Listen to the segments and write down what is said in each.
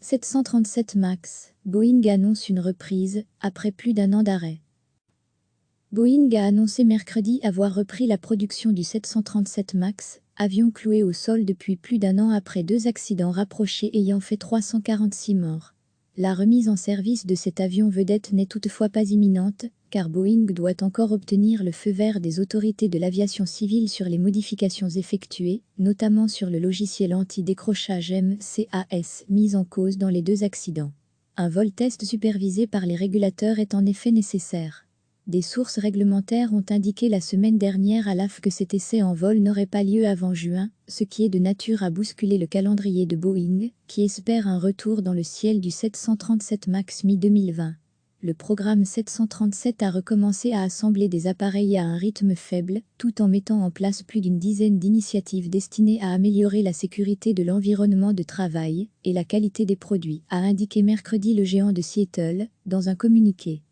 737 MAX, Boeing annonce une reprise, après plus d'un an d'arrêt. Boeing a annoncé mercredi avoir repris la production du 737 MAX, avion cloué au sol depuis plus d'un an après deux accidents rapprochés ayant fait 346 morts. La remise en service de cet avion vedette n'est toutefois pas imminente, car Boeing doit encore obtenir le feu vert des autorités de l'aviation civile sur les modifications effectuées, notamment sur le logiciel anti-décrochage MCAS mis en cause dans les deux accidents. Un vol test supervisé par les régulateurs est en effet nécessaire. Des sources réglementaires ont indiqué la semaine dernière à l'AF que cet essai en vol n'aurait pas lieu avant juin, ce qui est de nature à bousculer le calendrier de Boeing, qui espère un retour dans le ciel du 737 MAX mi-2020. Le programme 737 a recommencé à assembler des appareils à un rythme faible, tout en mettant en place plus d'une dizaine d'initiatives destinées à améliorer la sécurité de l'environnement de travail et la qualité des produits, a indiqué mercredi le géant de Seattle, dans un communiqué.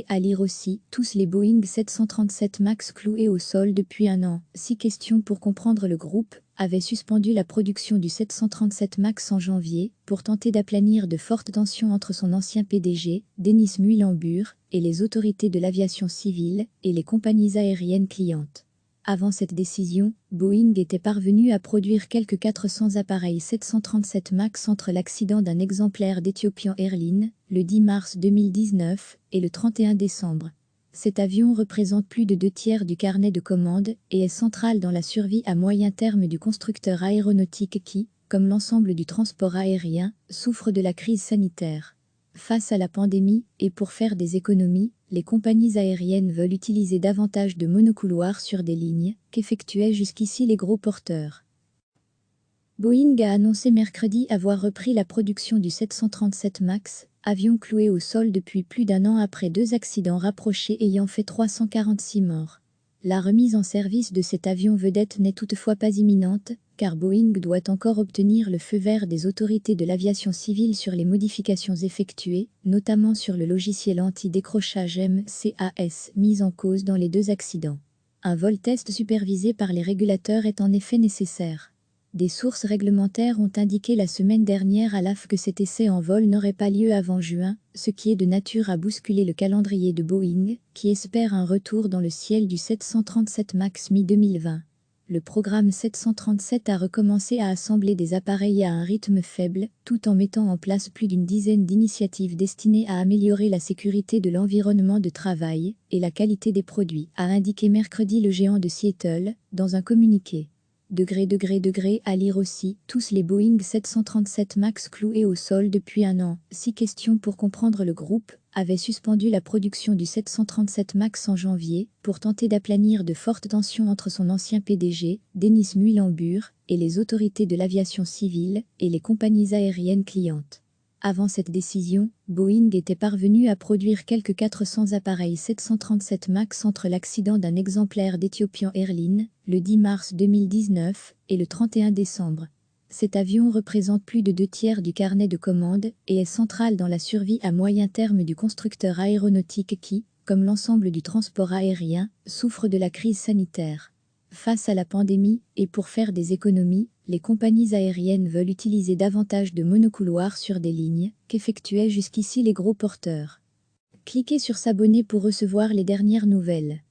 À lire aussi, tous les Boeing 737 MAX cloués au sol depuis un an. 6 questions pour comprendre. Le groupe avait suspendu la production du 737 MAX en janvier pour tenter d'aplanir de fortes tensions entre son ancien PDG, Dennis Muilenburg, et les autorités de l'aviation civile et les compagnies aériennes clientes. Avant cette décision, Boeing était parvenu à produire quelques 400 appareils 737 MAX entre l'accident d'un exemplaire d'Ethiopian Airlines, le 10 mars 2019, et le 31 décembre. Cet avion représente plus de 2/3 du carnet de commandes et est central dans la survie à moyen terme du constructeur aéronautique qui, comme l'ensemble du transport aérien, souffre de la crise sanitaire. Face à la pandémie, et pour faire des économies, les compagnies aériennes veulent utiliser davantage de monocouloirs sur des lignes qu'effectuaient jusqu'ici les gros porteurs. Boeing a annoncé mercredi avoir repris la production du 737 MAX, avion cloué au sol depuis plus d'un an après deux accidents rapprochés ayant fait 346 morts. La remise en service de cet avion vedette n'est toutefois pas imminente, car Boeing doit encore obtenir le feu vert des autorités de l'aviation civile sur les modifications effectuées, notamment sur le logiciel anti-décrochage MCAS mis en cause dans les deux accidents. Un vol test supervisé par les régulateurs est en effet nécessaire. Des sources réglementaires ont indiqué la semaine dernière à l'AF que cet essai en vol n'aurait pas lieu avant juin, ce qui est de nature à bousculer le calendrier de Boeing, qui espère un retour dans le ciel du 737 MAX mi-2020. Le programme 737 a recommencé à assembler des appareils à un rythme faible, tout en mettant en place plus d'une dizaine d'initiatives destinées à améliorer la sécurité de l'environnement de travail et la qualité des produits, a indiqué mercredi le géant de Seattle, dans un communiqué. À lire aussi, tous les Boeing 737 MAX cloués au sol depuis un an. 6 questions pour comprendre. Le groupe avait suspendu la production du 737 MAX en janvier pour tenter d'aplanir de fortes tensions entre son ancien PDG, Dennis Muilenburg, et les autorités de l'aviation civile et les compagnies aériennes clientes. Avant cette décision, Boeing était parvenu à produire quelques 400 appareils 737 MAX entre l'accident d'un exemplaire d'Ethiopian Airlines, le 10 mars 2019, et le 31 décembre. Cet avion représente plus de 2/3 du carnet de commandes et est central dans la survie à moyen terme du constructeur aéronautique qui, comme l'ensemble du transport aérien, souffre de la crise sanitaire. Face à la pandémie, et pour faire des économies, les compagnies aériennes veulent utiliser davantage de monocouloirs sur des lignes qu'effectuaient jusqu'ici les gros porteurs. Cliquez sur s'abonner pour recevoir les dernières nouvelles.